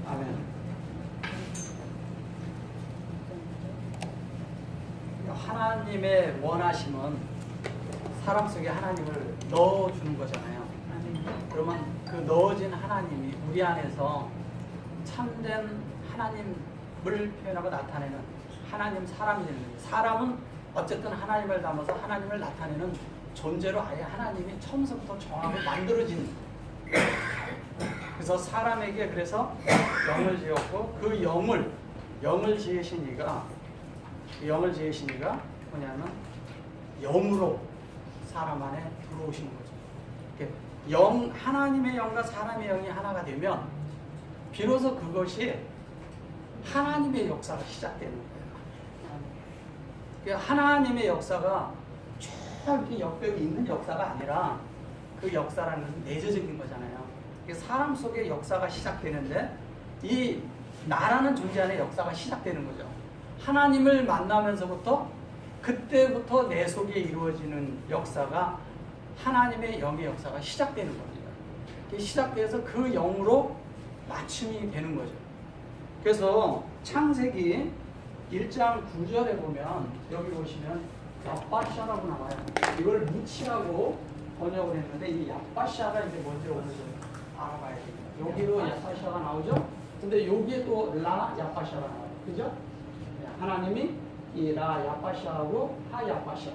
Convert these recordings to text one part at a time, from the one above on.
아멘. 하나님의 원하심은 사람 속에 하나님을 넣어주는 거잖아요. 그러면 그 넣어진 하나님이 우리 안에서 참된 하나님을 표현하고 나타내는 하나님 사람이 되는 거예요. 사람은 어쨌든 하나님을 담아서 하나님을 나타내는 존재로 아예 하나님이 처음부터 정하고 만들어진. 그래서 사람에게 그래서 영을 지었고 그 영을 지으신 이가 뭐냐면 영으로 사람 안에 들어오시는 거죠. 하나님의 영과 사람의 영이 하나가 되면 비로소 그것이 하나님의 역사가 시작되는 거예요. 하나님의 역사가 쭉 이렇게 역벽이 있는 역사가 아니라 그 역사라는 것은 내재적인 거잖아요. 사람 속에 역사가 시작되는데 이 나라는 존재 안에 역사가 시작되는 거죠. 하나님을 만나면서부터 그때부터 내 속에 이루어지는 역사가 하나님의 영의 역사가 시작되는 겁니다. 시작돼서 그 영으로 맞춤이 되는 거죠. 그래서 창세기 1장 9절에 보면 여기 보시면 야빠샤라고 나와요. 이걸 무치라고 번역을 했는데 이 야빠샤가 이제 뭔지 오늘 좀 알아봐야 됩니다. 여기도 야빠샤가 나오죠? 근데 여기에 또 라 야빠샤가 나와요. 그죠? 하나님이 이 라 야빠샤하고 하 야빠샤.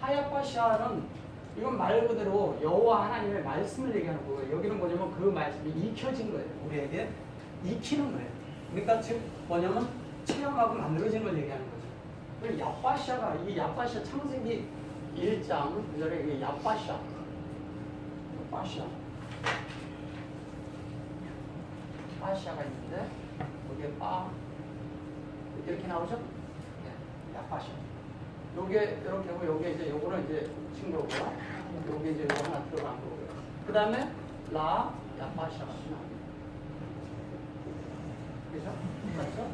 하 야빠샤는 이건 말 그대로 여호와 하나님의 말씀을 얘기하는 거예요. 여기는 뭐냐면 그 말씀이 익혀진 거예요. 우리에게 익히는 거예요. 그러니까 즉 뭐냐면 체험하고 만들어진 걸 얘기하는 거죠. 그리고 야빠샤가 이 야빠샤 창세기 1장 9절에 이 야빠샤 빠샤가 있는데 여기에 빠 이렇게 나오죠? 네, 야빠샤. 요게 이렇게 하고 요게 이제 요거는 이제 친구고요. 요게 이제 요거 하나 들어간 거고요. 그 다음에 라 야빠샤가 나옵니다. 그죠? 맞죠?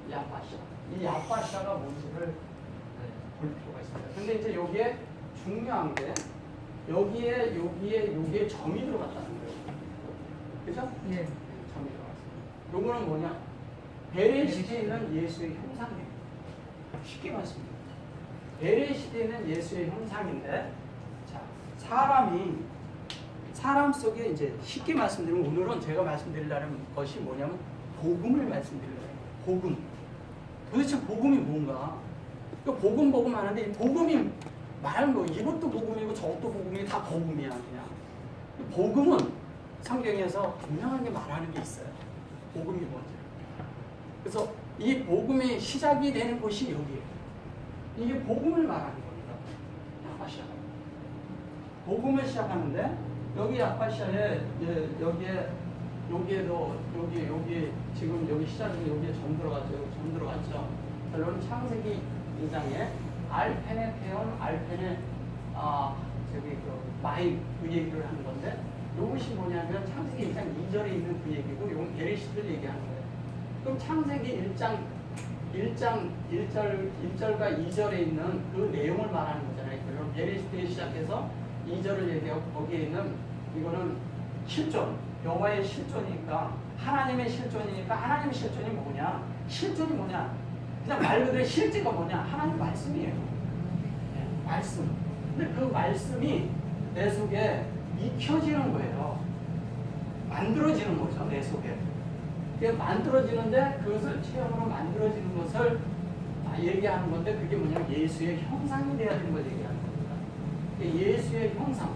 네. 야빠샤. 이 야빠샤가 뭔지를 볼 필요가 있습니다. 근데 이제 요게 중요한 게 여기에 요게 점이 들어갔다는 거예요. 그죠? 예. 점이 들어갔습니다. 요거는 뭐냐? 베레시트에 있는 예수의 형상이에요. 쉽게 말씀드립니다. 베레시트에 있는 예수의 형상인데, 자, 사람 속에 이제 쉽게 말씀드리면 오늘은 제가 말씀드리려는 것이 뭐냐면 복음을 말씀드리려고 해요. 복음. 도대체 복음이 뭔가? 복음 하는데 이 복음이 말하는 거 이것도 복음이고 저것도 복음이고 다 복음이야 그냥. 복음은 성경에서 분명하게 말하는 게 있어요. 복음이 뭔지. 그래서 이 복음의 시작이 되는 곳이 여기예요. 이게 복음을 말하는 겁니다. 야파샤. 복음을 시작하는데 여기 야파샤에 여기에도 여기 지금 여기 시작이 여기에 점 들어갔죠. 여러분 창세기 2장에 알펜의 태연 알펜의 마이 그 얘기를 하는 건데 이것이 뭐냐면 창세기 1장 2절에 있는 그 얘기고 이건 베레시트를 얘기하는 거예요. 그럼 창세기 1절과 2절에 있는 그 내용을 말하는 거잖아요. 그럼 베레시트에 시작해서 2절을 얘기하고 거기에 있는 이거는 실존, 여호와의 실존이니까 하나님의 실존이니까 하나님의 실존이 뭐냐? 실존이 뭐냐? 그냥 말 그대로 실제가 뭐냐? 하나님 말씀이에요. 네, 말씀. 근데 그 말씀이 내 속에 익혀지는 거예요. 만들어지는 거죠, 내 속에. 그게 만들어지는데 그것을 체험으로 만들어지는 것을 얘기하는 건데 그게 뭐냐면 예수의 형상이 되어야 되는 걸 얘기하는 겁니다. 예수의 형상.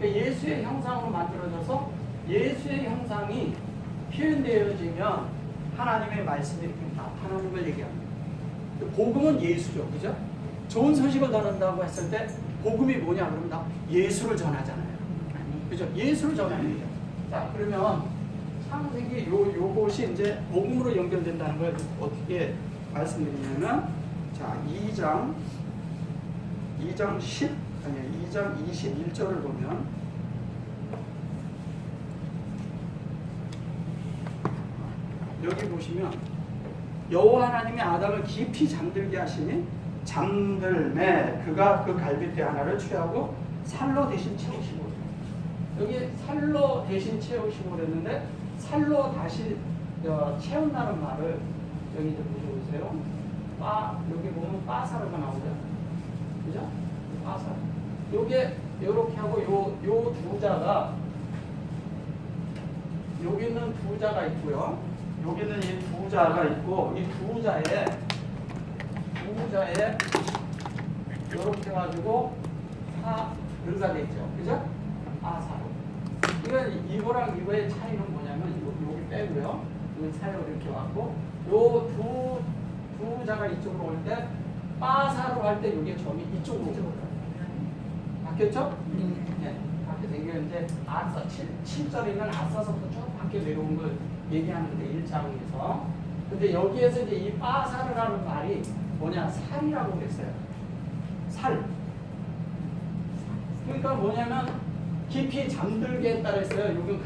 예수의 형상으로 만들어져서 예수의 형상이 표현되어지면 하나님의 말씀이 이렇게 나타나는 걸 얘기합니다. 복음은 예수죠. 그죠? 좋은 소식을 전한다고 했을 때 복음이 뭐냐 그러면 다 예수를 전하잖아요. 그죠? 예수를 전합니다. 자, 그러면 창세기 요것이 이제 복음으로 연결된다는 걸 어떻게 말씀드리냐면 자, 2장 21절을 보면 여기 보시면 여호와 하나님이 아담을 깊이 잠들게 하시니 잠들매 그가 그 갈빗대 하나를 취하고 살로 대신 채우시고 여기 살로 대신 채우시고 그랬는데 살로 다시 채운다는 말을 여기 좀 보셔보세요. 여기 보면 빠사르가 나오죠. 그죠? 빠사르. 요게 요렇게 하고 요 두 자가 여기는 두 자가 있고요. 여기는 이 두 자가 있고 이 두 자에 이렇게 가지고 사르가 되죠. 그죠? 아사르. 이건 이거랑 이거의 차이는 뭐냐면 여기 빼고요. 이건 사르로 이렇게 왔고 요 두 자가 이쪽으로 올 때 빠사로 할 때 이게 점이 이쪽으로 오요. 바뀌었죠? 네. 바뀌어서 이게 이제 7절에 있는 아사서부터 쭉 바뀌어 내려온 걸 얘기하는데 1장에서. 근데 여기에서 이제 이 빠사르라는 말이 뭐냐? 살이라고 그랬어요. 살. 그러니까 뭐냐면 깊이 잠들게 했다 그랬어요. 여기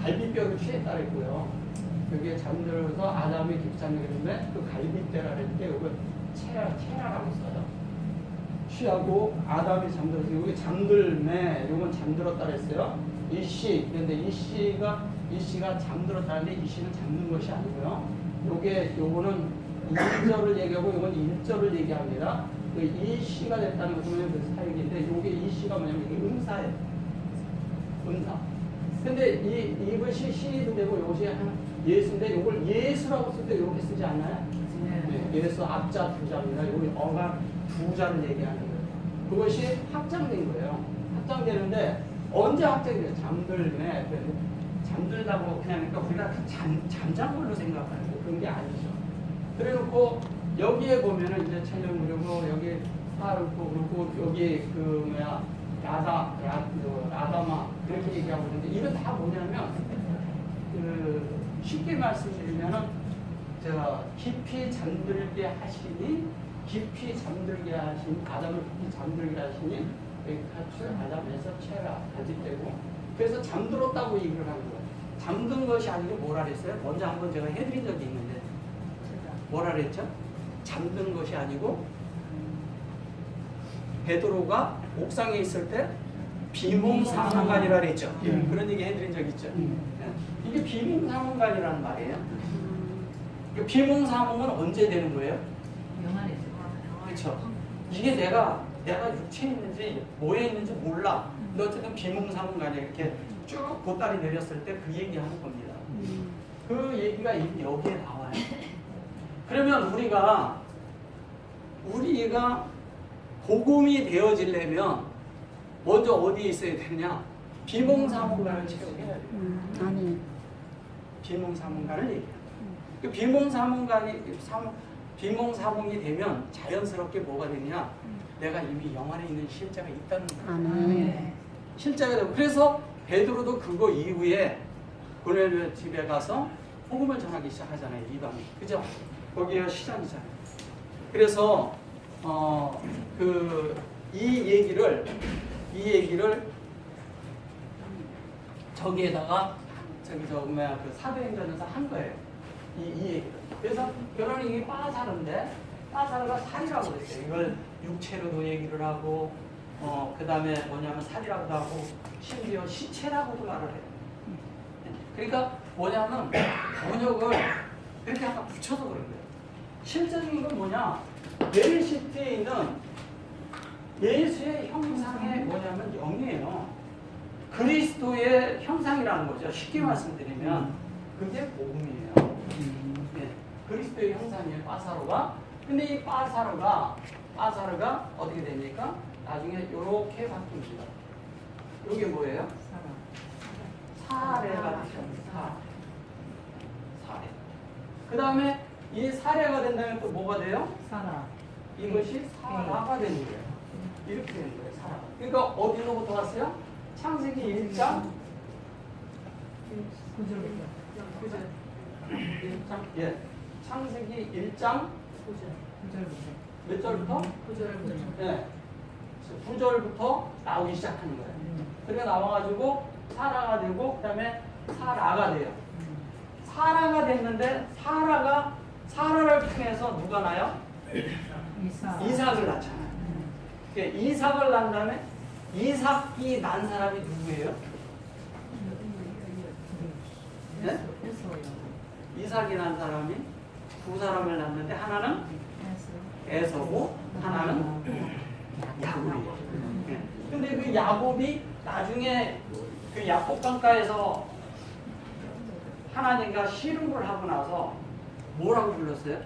갈비뼈를 취했다 그랬고요. 여기에 잠들어서 아담이 깊이 잠들게 했는데 그 갈비뼈라 그럴 때 이거 체라라고 써요. 취하고 아담이 잠들어서 여기 잠들매 이건 잠들었다 그랬어요. 이씨. 그런데 이씨가 잠들었다는데 이씨는 잠든 것이 아니고요. 요거는 1절을 얘기하고 이건 1절을 얘기합니다. 그 이씨가 됐다는 것은 그 사역인데 요게 이씨가 뭐냐면 이게 음사예요. 음사. 근데 이것이 시도 되고 이것이 예수인데 요걸 예수라고 쓸 때 이렇게 쓰지 않나요? 네. 예수 앞자 두 자입니다. 여기 어가 두 자를 얘기하는 거예요. 그것이 확장된 거예요. 확장되는데 언제 확장이 돼요? 잠들네. 잠들다고 그냥 그러니까 우리가 잠잔 걸로 생각하는데 그런 게 아니죠. 그래놓고 여기에 보면은 이제 촬영 그리고 여기 파르고 그리고 여기 그 뭐야 라다마 그렇게 얘기하고 있는데 이건 다 뭐냐면 그 쉽게 말씀드리면은 깊이 잠들게 하시니 깊이 잠들게 하신 아담을 깊이 잠들게 하시니 여기 아담에서 체라 가짓되고 그래서 잠들었다고 얘기를 하는 거예요. 잠든 것이 아니고 뭐라 그랬어요? 먼저 한번 제가 해드린 적이 있는데 뭐라 그랬죠? 잠든 것이 아니고 베드로가 옥상에 있을 때 비몽사몽간이라 그랬죠. 그런 얘기 해드린 적 있죠. 이게 비몽사몽간이라는 말이에요. 비몽사몽은 언제 되는 거예요? 영안에서. 그렇죠. 이게 내가 육체에 있는지 뭐에 있는지 몰라. 근데 어쨌든 비몽사몽간이 이렇게 쭉 보따리 내렸을 때 그 얘기하는 겁니다. 그 얘기가 이미 여기에 나와요. 그러면 우리가 복음이 되어지려면 먼저 어디에 있어야 되냐? 비몽사몽간을 채워야 돼요. 아니. 비몽사몽간을 얘기해요. 그 비몽사몽이 되면 자연스럽게 뭐가 되냐? 내가 이미 영 안에 있는 실자가 있다는 거예요. 실자가 되고 그래서 베드로도 그거 이후에 고넬료 집에 가서 복음을 전하기 시작하잖아요. 이방이. 그죠? 거기가 시작이잖아요. 그래서 이 얘기를 저기에다가 그 사도행전에서 한 거예요. 이 얘기를. 그래서 결혼이 이게 빠사르인데 빠사르가 살이라고 그랬어요. 이걸 육체로도 얘기를 하고 그 다음에 뭐냐면 살이라고도 하고 심지어 시체라고도 말을 해요. 그러니까 뭐냐면 번역을 그렇게 약간 붙여서 그런 거예요. 실제적인 건 뭐냐? 메리시트에 있는 예수의 형상의 뭐냐면 영이에요. 그리스도의 형상이라는 거죠. 쉽게 말씀드리면 그게 복음이에요. 네. 그리스도의 형상이에요. 빠사로가. 근데 이 빠사로가 어떻게 됩니까? 나중에 이렇게 바뀝니다. 이게 뭐예요? 사례가 되십니다. 사례. 그 다음에 이 사례가 된다면 또 뭐가 돼요? 사라. 이것이 사라가 되는 거예요. 이렇게 되는 거예요. 사라. 그러니까 어디로부터 왔어요? 창세기 1장 9절부터. 1장 예. 창세기 1장 9절부터. 몇 절부터? 9절부터. 예. 9절부터 나오기 시작하는 거예요. 그러니까 나와가지고 사라가 되고 그 다음에 사라가 돼요. 사라가 됐는데 사라를 통해서 누가 나요? 이삭을 낳잖아요. 이삭을 낳은 다음에 이삭이 난 사람이 누구예요? 네? 이삭이 난 사람이 두 사람을 낳는데 하나는 에서고 하나는 야곱이에요. 네. 근데 그 야곱이 나중에 그 야곱 강가에서 하나님과 씨름을 하고 나서 뭐라고 불렀어요?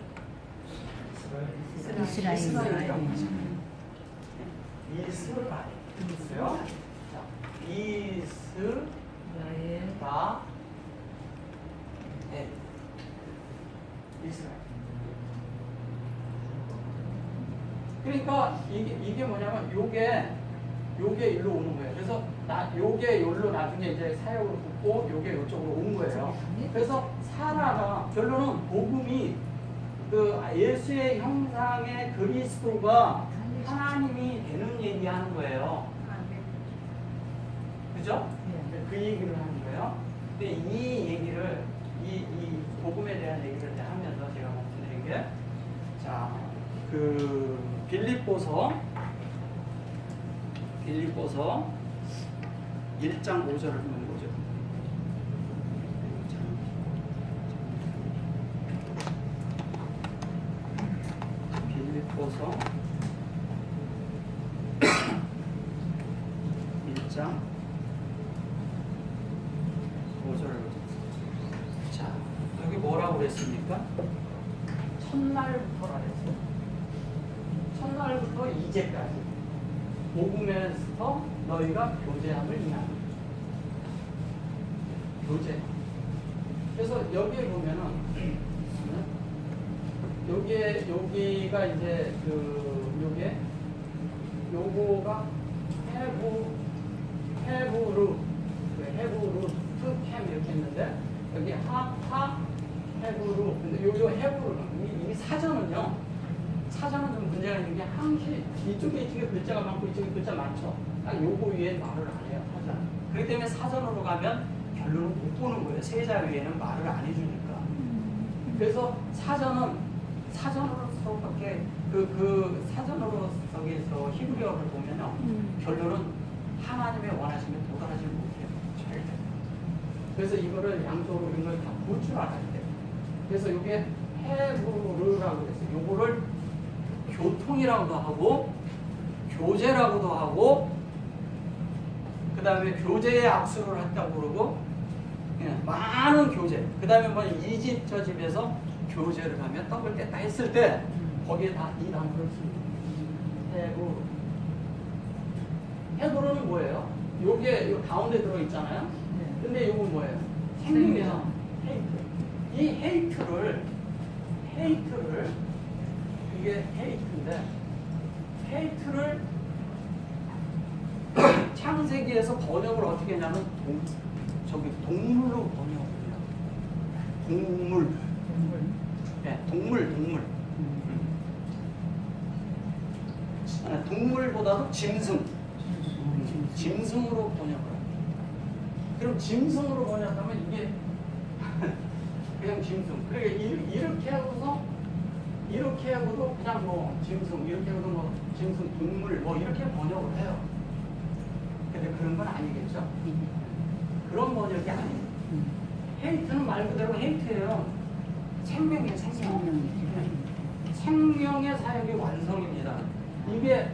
이스라엘이라고 하죠. 이스라엘. 있어요? 이스라엘. 이스라엘. 그러니까 이게 뭐냐면 요게 일로 오는 거예요. 그래서 요게 여기로 나중에 이제 사역으로 붙고 요게 이쪽으로 온 거예요. 그래서 사라가 결론은 복음이 그 예수의 형상의 그리스도가 하나님이 되는 얘기하는 거예요. 그죠? 그 얘기를 하는 거예요. 근데 이 얘기를 이 복음에 대한 얘기를 하면서 제가 말씀드린 게 자, 그 빌립보서 1장 5절을 한번 보죠. 빌립보서 1장 5절을 보죠. 자, 여기 뭐라고 그랬습니까? 첫날부터라 그랬어요. 첫날부터 이제까지 복음에서 너희가 교제함을 인하는 교제. 그래서 여기에 보면은 여기가 이제 요거가 헤브루 캠 이렇게 했는데 여기 헤브루. 근데 요 헤브루 이 사전은요. 사전은 좀 문제가 있는 게 항시 이쪽에 글자가 많고 이쪽에 글자 많죠. 딱 요거 위에 말을 안 해요. 사전. 그렇기 때문에 사전으로 가면 결론은 못 보는 거예요. 세자 위에는 말을 안 해주니까. 그래서 사전으로서밖에 그 사전으로 저기서 히브리어를 보면요. 결론은 하나님의 원하시면 도달하지 못해요. 절대. 그래서 이거를 양쪽으로 이런 걸 다 볼 줄 알아야 돼요. 그래서 이게 헤브르라고 그랬어요. 요거를 교통이라고도 하고 교제라고도 하고 그 다음에 교제의 악수를 했다고 그러고 많은 교제. 그 다음에 뭐 이 집 저 집에서 교제를 하면 떡을 뗐다 했을 때 거기에 다 이 단어를 씁니다. 헤브르는 뭐예요? 요게 요 가운데 들어있잖아요. 근데 요건 뭐예요? 생명이죠. 헤이트. 이 헤이트를 이게 헤이트인데 헤이트를 창세기에서 번역을 어떻게 했냐면 동물로 번역을 해요. 동물. 네, 동물. 동물보다도 짐승으로 번역을 해요. 그럼 짐승으로 번역하면 이게 그냥 짐승. 그러니까 이렇게 하고도 그냥 뭐 짐승, 이렇게 하고도 뭐 짐승, 동물 뭐 이렇게 번역을 해요. 근데 그런 건 아니겠죠? 그런 번역이 아니에요. 헤이트는 말 그대로 헤이트예요. 생명이에요, 생명. 생명의 사역의 완성입니다. 이게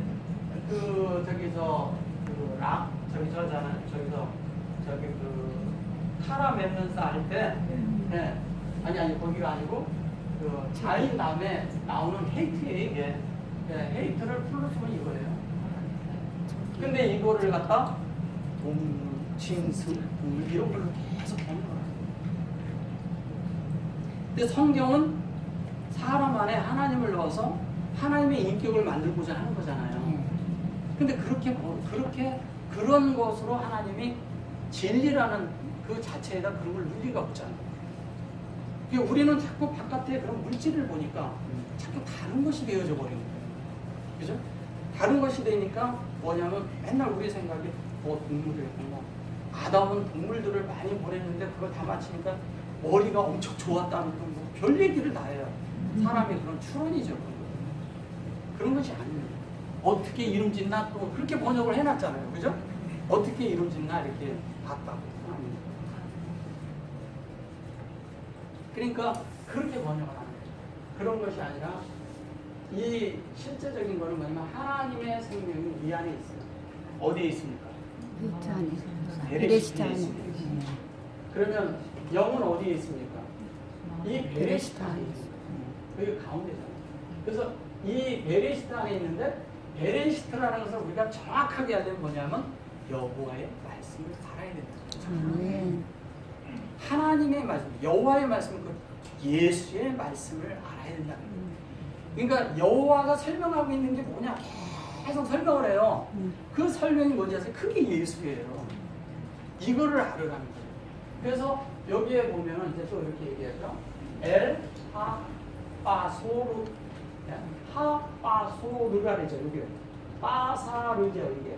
타라 맺면서 할 때, 네. 아니 거기가 아니고 그 자인남에 나오는 헤이트예요 이게. 네, 헤이트를 풀로 쓰면 이거예요. 근데 이거를 갖다 동물, 짐승, 동물 이런 걸로 계속 보는 거예요. 근데 성경은 사람 안에 하나님을 넣어서 하나님의 인격을 만들고자 하는 거잖아요. 근데 그런 것으로 하나님이 진리라는 그 자체에다 그런 걸 넣을 리가 없잖아요. 우리는 자꾸 바깥에 그런 물질을 보니까 자꾸 다른 것이 되어져 버리는 거예요. 그죠? 다른 것이 되니까 뭐냐면 맨날 우리 생각이 동물이었구나. 아담은 동물들을 많이 보냈는데 그걸 다 마치니까 머리가 엄청 좋았다는 별 얘기를 다 해요. 사람의 그런 추론이죠. 그런 것이 아니에요. 어떻게 이름짓나 또 그렇게 번역을 해놨잖아요. 그죠? 어떻게 이름짓나 이렇게 봤다고. 그러니까 그렇게 번역을 하는 거예요. 그런 것이 아니라 이 실제적인 거는 뭐냐면 하나님의 생명이 이 안에 있어요. 어디에 있습니까? 베레시트 안에. 베레시트에 베레시트 안에. 있습니다. 그러면 영은 어디에 있습니까? 이 베레시트 안에 있습니다. 여기 가운데잖아요. 그래서 이 베레시트 안에 있는데 베레시트라는 것을 우리가 정확하게 해야 되는 뭐냐면 여호와의 말씀을 알아야 된다. 아멘. 하나님의 말씀, 여호와의 말씀, 그 예수의 말씀을 알아야 된다는 거예요. 그러니까 여호와가 설명하고 있는 게 뭐냐 계속 설명을 해요. 그 설명이 뭔지 아세요? 그게 예수예요. 이거를 알으라는 거예요. 그래서 여기에 보면은 이제 또 이렇게 얘기하죠. 엘, 하, 빠, 소르, 하, 빠, 소르가 되죠. 여기 빠사르죠. 이게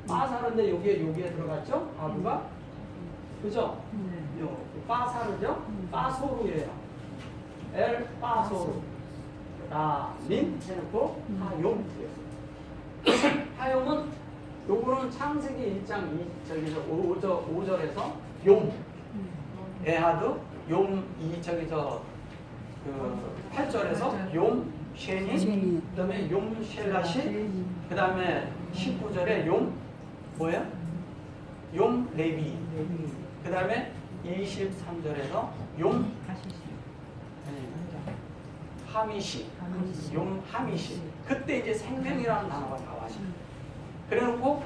빠사르인데 여기에 들어갔죠. 하부가 그죠? 요 빠사르죠. 빠소르예요. 엘, 빠소르. 민 해놓고 하용 되었어요. 하용은 요거는 창세기 1장 5절에서 용 에하드 용 8절에서 용 쉐니 그 다음에 용 셸라시 그 다음에 19절에 용 뭐예요? 용 레비 그 다음에 23절에서 용 하미시 용 하미시 그때 이제 생명이라는 단어가 나와요. 그래놓고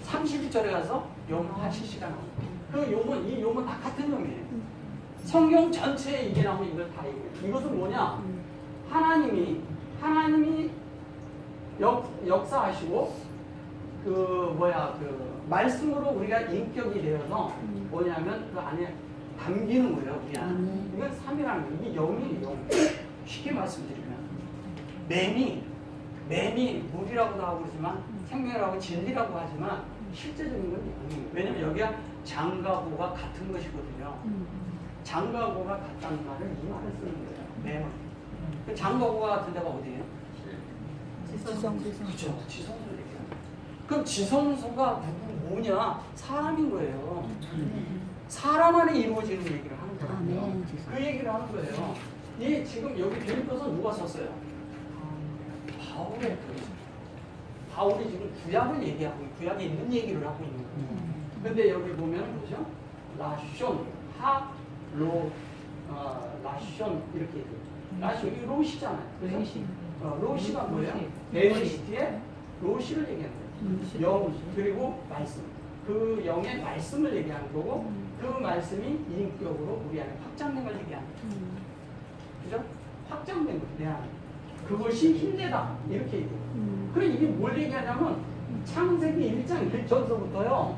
31절에 가서 용 하시시가 나옵니다. 그 용은 이 용은 다 같은 용이에요. 성경 전체에 이게 나오면 이걸 다 얘기해요. 이것은 뭐냐? 하나님이 역사하시고 그 말씀으로 우리가 인격이 되어서 뭐냐면 그 안에 담기는 거예요. 우리 안에. 이건 삼이라는 거예요. 이게 영이에요. 영. 쉽게 말씀드리면 뱀이 물이라고도 하고 그러지만 생명이라고 진리라고 하지만 실제적인 건 영이에요. 왜냐면 여기가 장가고가 같은 것이거든요. 장가고가 같다는 말을 이 말을 쓰는 거예요. 뱀은. 그 장가고가 같은 데가 어디예요? 지성소. 그렇죠. 지성소를 얘기해요. 그럼 지성소가 뭐냐? 사람인 거예요. 사람 안에 이루어지는 얘기를 하는 거예요. 아멘. 그 얘기를 하는 거예요. 이 지금 여기 빌립보서 누가 썼어요? 바울의 글이죠. 바울이 지금 구약을 얘기하고 구약에 있는 얘기를 하고 있는 거예요. 근데 여기 보면 뭐죠? 라숀, 라숀 이렇게 얘기해요. 라숀 이 로시잖아요. 로시. 로시가 뭐예요? 베레시트의 로시를 얘기하는 거예요. 영 그리고 말씀. 그 영의 말씀을 얘기하는 거고 그 말씀이 인격으로 우리 안에 확장된 걸 얘기하는 거예요. 그죠? 확장된 거예요. 내 안에. 그것이 힘내다. 이렇게 얘기해요. 그래 이게 뭘 얘기하냐면 창세기 1장 1절서부터요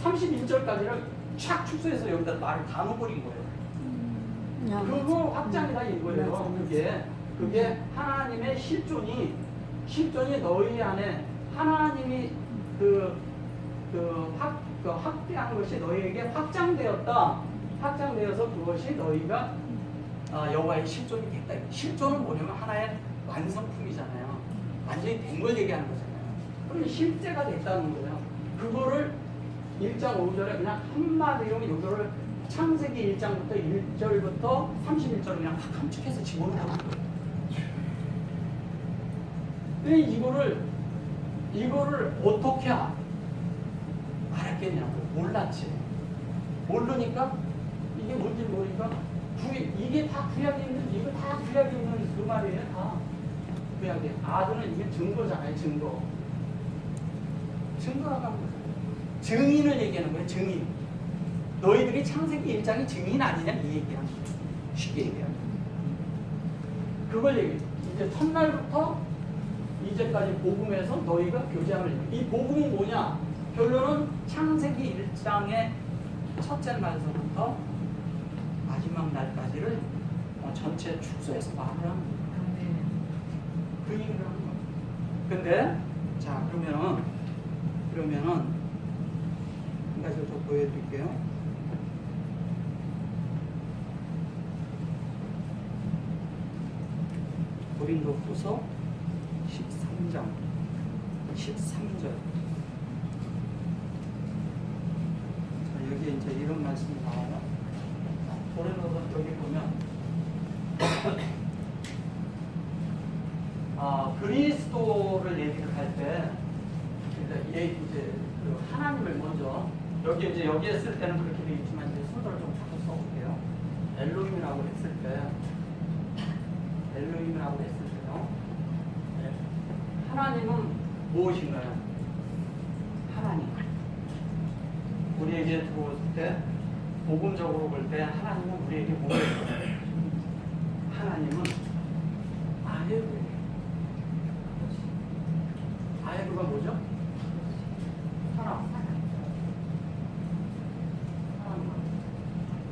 31절까지를 촥 축소해서 여기다 말을 다 넣어버린 거예요. 그거 확장이다 이거예요. 그게 하나님의 실존이 너희 안에 하나님이 확대한 것이 너희에게 확장되었다. 확장되어서 그것이 너희가 여호와의 실존이 됐다. 실존은 뭐냐면 하나의 완성품이잖아요. 완전히 된 걸 얘기하는 거잖아요. 그럼 실제가 됐다는 거예요. 그거를 1장 5절에 그냥 한마디로 이거를 창세기 1장부터 1절부터 31절을 그냥 확 함축해서 집어넣는 거예요. 근데 이거를 어떻게 알았겠냐고. 몰랐지. 모르니까 이게 뭔지 모르니까 이게 다 구약에 있는 이거 다 구약에 있는 그 말이에요. 다 구약에. 아들은 이게 증거잖아요. 증거라고 하는 거죠. 증인을 얘기하는 거예요. 증인. 너희들이 창세기 1장이 증인 아니냐 이 얘기하는 거예요. 쉽게 얘기하는 거예요. 그걸 얘기해요. 이제 첫날부터 이제까지 복음에서 너희가 교제함을 얘기해요. 이 복음이 뭐냐? 결론은 창세기 1장의 첫째 날서부터 마지막 날까지를 전체 축소해서 말을 하는 거예요. 그 얘기를 하는 거예요. 근데 자 그러면은 한 가지 더 보여드릴게요. 고린도후서 13장 13절. 여기 이제 이런 말씀이 나와요. 고린도서 여기 보면 그리스도를 얘기를 할 때, 이제 그 하나님을 먼저, 여기에 쓸 때는 그렇게 되어 있지만, 이제 순서를 좀 바꿔 써볼게요. 엘로힘이라고 했을 때요. 네. 하나님은 무엇인가요? 하나님. 우리에게 들어올 때, 복음적으로 볼 때, 하나님은 우리에게 뭐예요? 하나님은 아예루예요. 아예루가 뭐죠? 사랑.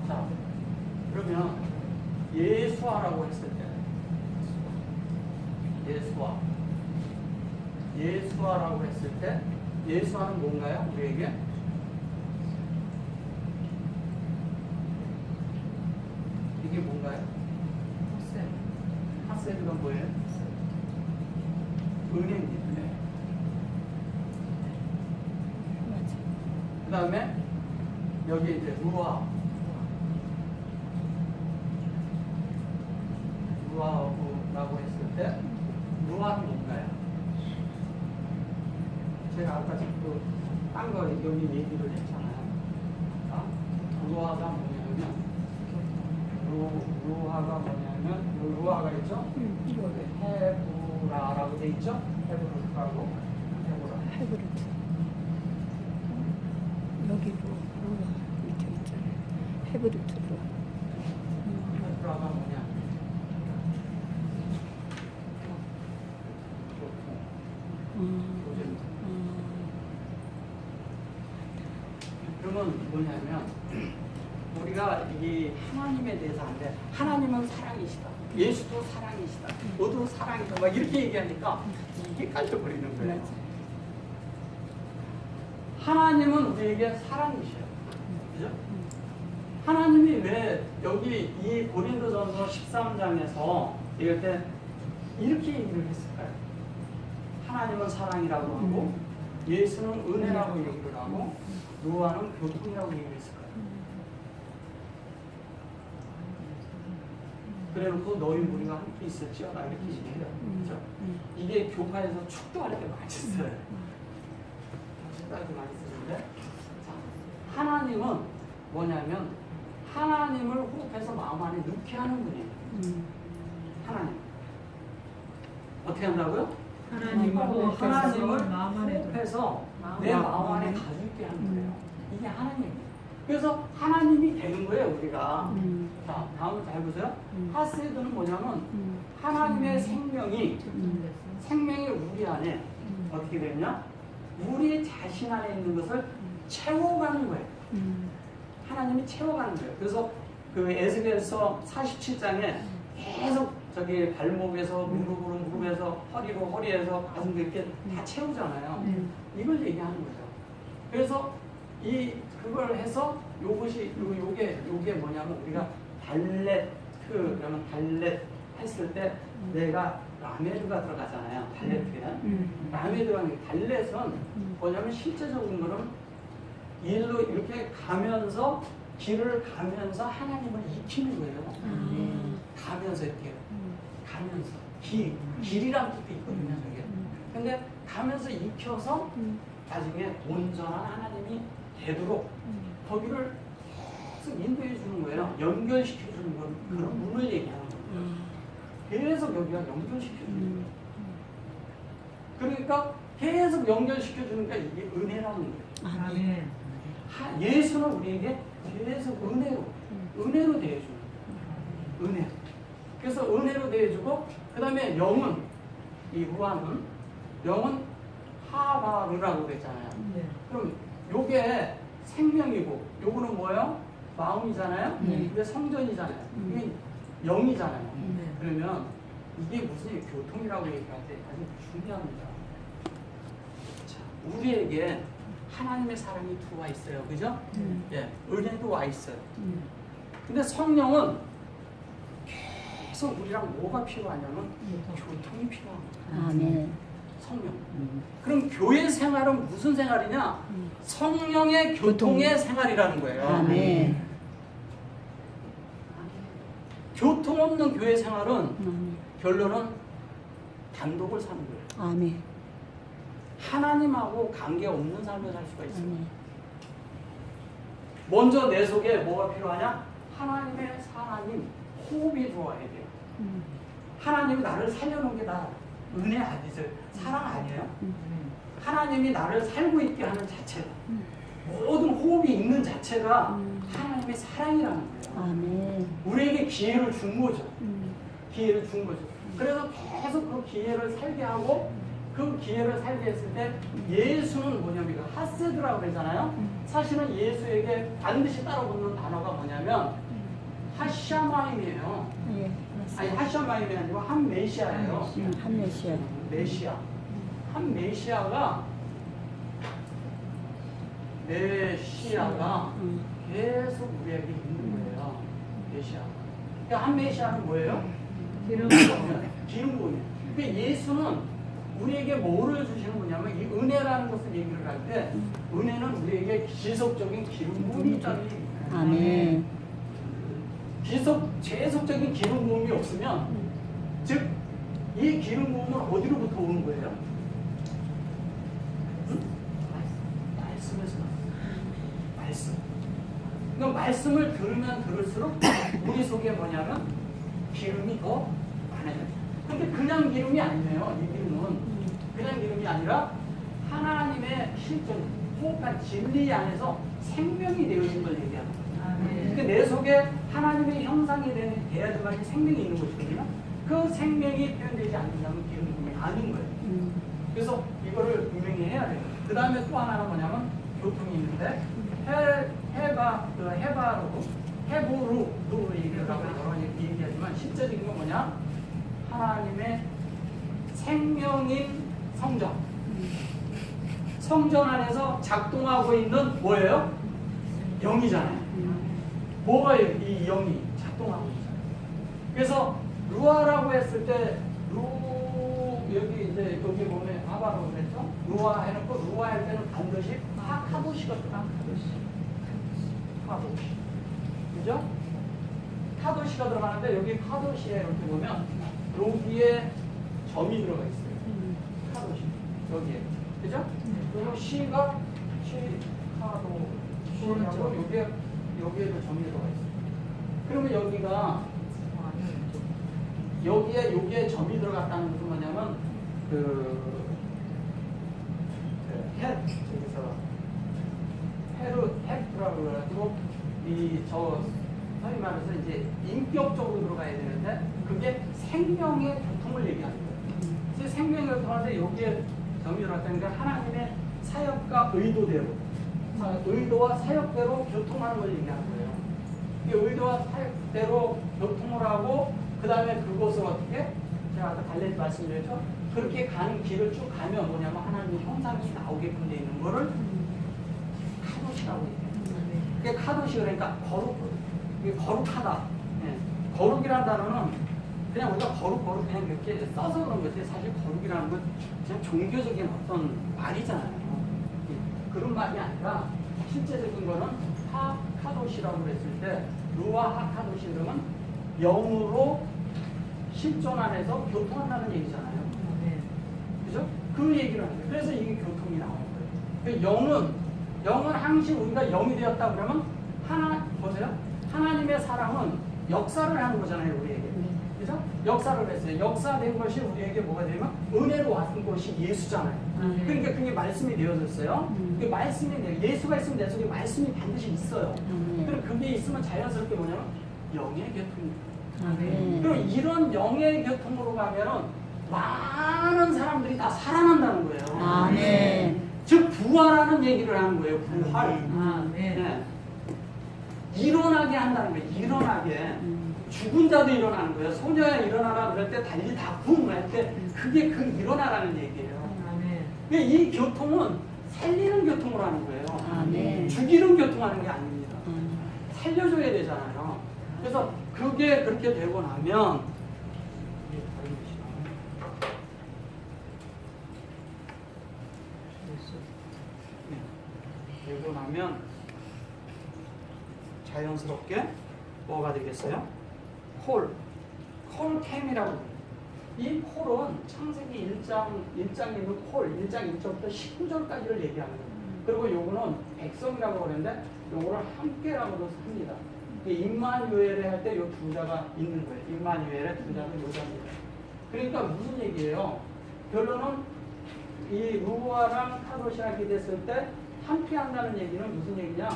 자, 그러면 예수아라고 했을 때, 예수아라고 했을 때, 예수아는 뭔가요? 우리에게? 이게 뭔가요? 하세드가 뭐예요? 은혜입니다. 네. 맞아. 그 다음에 여기 이제 루아라고 했을 때 루아는 뭔가요? 제가 아까 딴 거 여기 얘기를 했잖아요. 루아가 뭐냐면 루아가 있죠? 헤브라라고 돼 있죠? 헤브라라고 헤브르트. 여기로 루아 밑에 있잖아요. 헤브르트 루아. 헤브라가 뭐냐? 그러면 뭐냐면 우리가 이 하나님에 대해서 하는데 하나님은 사랑이시다. 예수도 사랑이시다. 너도 사랑이다. 막 이렇게 얘기하니까 이게 깔려버리는 거예요. 하나님은 우리에게 사랑이셔요. 그죠? 하나님이 왜 여기 이 고린도전서 13장에서 이럴 때 이렇게 얘기를 했을까요? 하나님은 사랑이라고 하고 예수는 은혜라고 얘기를 하고 노아는 교통이라고 얘기를 했을까요? 그래놓고 너희 무리가 함께 있을지어다 이렇게 얘기해요. 그렇죠? 이게 교파에서 축도할 때 많이 써요. 축도할 때 많이 쓰는데 자, 하나님은 뭐냐면 하나님을 호흡해서 마음 안에 넣게 하는 분이에요. 하나님 어떻게 한다고요? 하나님을 마음 안에 호흡해서 내 마음 안에 가지게 하는 거예요. 이게 하나님이에요. 그래서 하나님이 되는 거예요, 우리가. 자, 다음을 잘 보세요. 하세드는 뭐냐면 하나님의 생명이 우리 안에 어떻게 되냐? 우리 자신 안에 있는 것을 채워가는 거예요. 하나님이 채워가는 거예요. 그래서 그 에스겔서 47장에 계속 저기 발목에서 무릎으로 무릎에서 허리로 허리에서 가슴 이렇게 다 채우잖아요. 이걸 얘기하는 거죠. 그래서 그걸 해서 요게 뭐냐면 우리가 그러면 달렛 했을 때 내가 라메드가 들어가잖아요. 달렛에는 라메드라는 달렛은 뭐냐면 실제적인 거는 일로 이렇게 가면서 길을 가면서 하나님을 익히는 거예요. 가면서 이렇게 가면서 길이란 뜻도 있거든요. 저게. 근데 가면서 익혀서 나중에 온전한 하나님이 되도록 거기를 계속 인도해 주는 거예요. 연결시켜 주는 건 그런 문을 얘기하는 거예요. 계속 여기가 연결시켜 주는 거예요. 그러니까 계속 연결시켜 주니까 이게 은혜라는 거예요. 아멘. 예수는 우리에게 계속 은혜로 대해주는 거예요. 은혜. 그래서 은혜로 대해주고 그 다음에 영은 영은 하바르라고 그랬잖아요. 그럼 요게 생명이고 요거는 뭐예요? 마음이잖아요. 근데 성전이잖아요. 이게 영이잖아요. 그러면 이게 무슨 교통이라고 얘기할 때 아주 중요합니다. 자, 우리에게 하나님의 사랑이 들어와 있어요. 그죠? 예, 은혜도 와 있어요. 근데 성령은 계속 우리랑 뭐가 필요하냐면 교통이 필요한 거예요. 아멘. 성령. 그럼 교회 생활은 무슨 생활이냐? 성령의 교통의 생활이라는 거예요. 아멘. 교통 없는 교회 생활은 아멘. 결론은 단독을 사는 거예요. 아멘. 하나님하고 관계 없는 삶을 살 수가 있어요. 아멘. 먼저 내 속에 뭐가 필요하냐? 하나님의 사랑님 호흡이 들어와야 돼요. 하나님이 나를 살려놓은 게 다 은혜 아니죠? 사랑 아니에요? 하나님이 나를 살고 있게 하는 자체가 모든 호흡이 있는 자체가 하나님의 사랑이라는 거예요. 아멘. 우리에게 기회를 준 거죠. 기회를 준 거죠. 그래서 계속 그 기회를 살게 하고 그 기회를 살게 했을 때 예수는 뭐냐면 이거 하세드라고 그러잖아요. 사실은 예수에게 반드시 따라붙는 단어가 뭐냐면 하샤마임이에요. 예, 아니 맞습니다. 하샤마임이 아니고 한 메시아예요. 한 메시아. 메시아. 한 메시아가 계속 우리에게 있는 거예요. 메시아가. 그러니까 한 메시아는 뭐예요? 기름 기름 부음이에요. 그러니까 예수는 우리에게 뭐를 주시는 거냐면 이 은혜라는 것을 얘기를 할 때 은혜는 우리에게 지속적인 기름 부음이 있다는 얘기예요. 아멘. 계속적인 기름 부음이 없으면 즉 이 기름 부음은 어디로부터 오는 거예요? 말씀에서 말씀. 그러니까 말씀을 들으면 들을수록 우리 속에 뭐냐면 기름이 더 많아요. 근데 그냥 기름이 아니에요. 이 기름은 그냥 기름이 아니라 하나님의 실존, 호흡한 진리 안에서 생명이 되어진 걸 얘기하는 거예요. 그러니까 내 속에 하나님의 형상이 돼야지만 생명이 있는 것이거든요. 그 생명이 표현되지 않는다면 기름 부음이 아닌 거예요. 그래서 이거를 분명히 해야 돼요. 그 다음에 또 하나는 뭐냐면 교통이 있는데 헤브루로 얘기를 하고 여러 얘기하지만 실제적인 건 뭐냐? 하나님의 생명인 성전. 성전 안에서 작동하고 있는 뭐예요? 영이잖아요. 뭐가 이 영이 작동하고 있잖아요. 그래서 루아라고 했을 때 여기 이제 여기 보면 아바라고 그랬죠? 루아 해놓고 루아 할 때는 반드시 카도시가 들어가. 카도시. 그죠? 카도시가 들어가는데 여기 카도시에 이렇게 보면 여기에 점이 들어가 있어요. 카도시. 여기에. 그죠? 그리고 시가 카도. 시하고 여기에도 점이 들어가 있어요. 그러면 여기에 점이 들어갔다는 것은 뭐냐면 헤르라고 그래가지고 소위 말해서 이제 인격적으로 들어가야 되는데 그게 생명의 교통을 얘기하는 거예요. 그래서 생명의 교통하는데 여기에 점이 들어갔다니까 하나님의 사역과 의도대로 의도와 사역대로 교통하는 걸 얘기하는 거예요. 이 의도와 사역대로 교통을 하고 그 다음에 그것을 어떻게 제가 아까 달래지 말씀드렸죠. 그렇게 가는 길을 쭉 가면 뭐냐면 하나님의 형상이 나오게끔 되어 있는 거를 카도시라고 얘기해요. 그게 카도시 그러니까 이게 거룩하다. 예. 거룩이라는 단어는 그냥 우리가 거룩 그냥 이렇게 써서 그런 거지 사실 거룩이라는 건 그냥 종교적인 어떤 말이잖아요. 그런 말이 아니라 실제적인 거는 하카도시라고 그랬을 때 루아 하카도시 그러면 영으로 실존 안에서 교통한다는 얘기잖아요. 그죠? 그 얘기를 하는 거예요. 그래서 이게 교통이 나오는 거예요. 영은 항상 우리가 영이 되었다 그러면 보세요. 하나님의 사랑은 역사를 하는 거잖아요, 우리에게. 그죠? 역사를 했어요. 역사된 것이 우리에게 뭐가 되면 은혜로 왔던 것이 예수잖아요. 그러니까 그게 말씀이 되어졌어요. 그 말씀이 예수가 있으면 내 속에 말씀이 반드시 있어요. 그럼 그게 있으면 자연스럽게 뭐냐면 영의 교통입니다. 그럼 이런 영의 교통으로 가면은 많은 사람들이 다 살아난다는 거예요. 아멘. 즉 부활하는 얘기를 하는 거예요. 부활. 네. 일어나게 한다는 거예요. 일어나게. 죽은 자도 일어나는 거예요. 소녀야 일어나라 그럴 때 달리 다 부흥할 때 그게 그 일어나라는 얘기예요. 그러니까 이 교통은 살리는 교통으로 하는 거예요. 아멘. 죽이는 교통하는 게 아닙니다. 살려줘야 되잖아요. 그래서 그게 그렇게 되고 나면 되고 나면 자연스럽게 뭐가 되겠어요? 콜캠이라고 해요. 이 콜은 창세기 1장에 있는 콜, 1장 1절부터 19절까지를 얘기하는 거예요. 그리고 요거는 백성이라고 그러는데 요거를 함께라고도 합니다. 임마누엘에 할 때 요 두 자가 있는 거예요. 임마누엘의 두 자가 요자입니다. 그러니까 무슨 얘기예요? 결론은 이 루아랑 카도시랑 기댔을 때 함께 한다는 얘기는 무슨 얘기냐?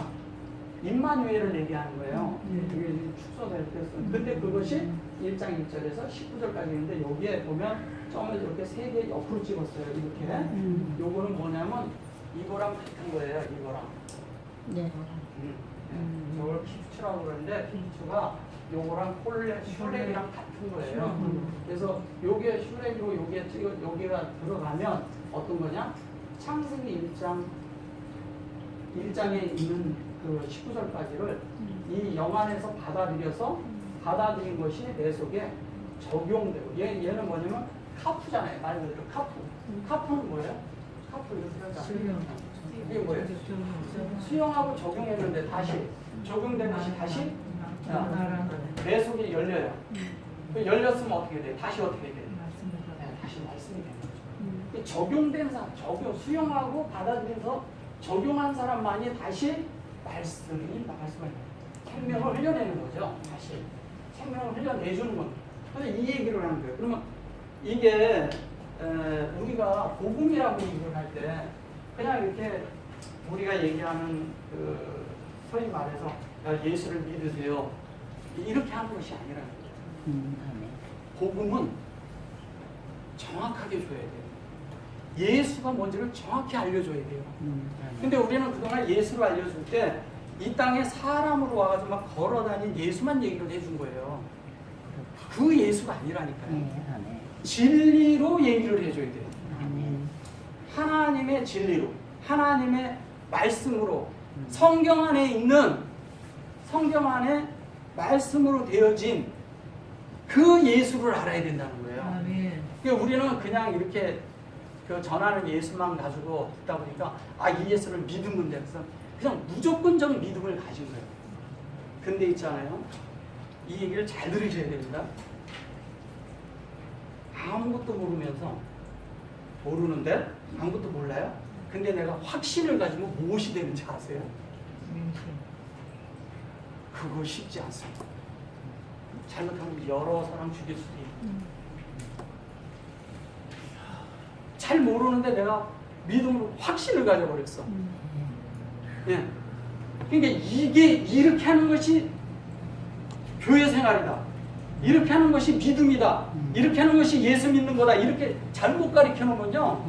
임마누엘을 얘기하는 거예요. 이게 축소될 때 쓴. 근데 그것이 1장 1절에서 19절까지 있는데 여기에 보면 처음에 이렇게 세 개 옆으로 찍었어요. 이렇게. 요거는 뭐냐면 이거랑 같은 거예요. 이거랑. 네. 저걸 피추라고 그러는데 피추가 요거랑 슈렉이랑 같은 거예요. 그래서 요게 슈렉이고 요게 여기가 들어가면 어떤 거냐? 창세기 1장에 있는 그 19절까지를 이 영안에서 받아들인 것이 내 속에 적용되고 얘는 뭐냐면 카프잖아요. 말 그대로 카프. 카프는 뭐예요? 카프 이렇게 하잖아요. 이게 뭐예요? 수용하고 적용했는데 다시 적용되듯이 다시 내 속에 열려요. 열렸으면 어떻게 돼요? 다시 어떻게 돼요? 네, 다시 말씀이 되는 거죠. 적용된 사람, 수용하고 받아들여서 적용한 사람만이 다시 말씀을 생명을 흘려내는 거죠. 다시 생명을 흘려내주는 겁니다. 그래서 이 얘기를 하는 거예요. 그러면 이게 우리가 복음이라고 얘기를 할 때 그냥 이렇게 우리가 얘기하는 그 소위 말해서 예수를 믿으세요 이렇게 하는 것이 아니라는 거예요. 복음은 정확하게 줘야 돼요. 예수가 뭔지를 정확히 알려줘야 돼요. 근데 우리는 그동안 예수를 알려줄 때 이 땅에 사람으로 와가지고 막 걸어다닌 예수만 얘기를 해준 거예요. 그 예수가 아니라니까요. 진리로 얘기를 해줘야 돼요. 하나님의 진리로, 하나님의 말씀으로, 성경 안에 말씀으로 되어진 그 예수를 알아야 된다는 거예요. 그러니까 우리는 그냥 이렇게 그 전하는 예수만 가지고 듣다 보니까 이 예수를 믿으면 돼서 그냥 무조건적 믿음을 가진 거예요. 근데 있잖아요. 이 얘기를 잘 들으셔야 됩니다. 아무것도 모르는데 아무것도 몰라요. 근데 내가 확신을 가지면 무엇이 되는지 아세요? 그거 쉽지 않습니다. 잘못하면 여러 사람 죽일 수도 있고. 잘 모르는데 내가 믿음으로 확신을 가져버렸어. 예. 그러니까 이게 이렇게 하는 것이 교회 생활이다. 이렇게 하는 것이 믿음이다. 이렇게 하는 것이 예수 믿는 거다. 이렇게 잘못 가르쳐 놓으면요.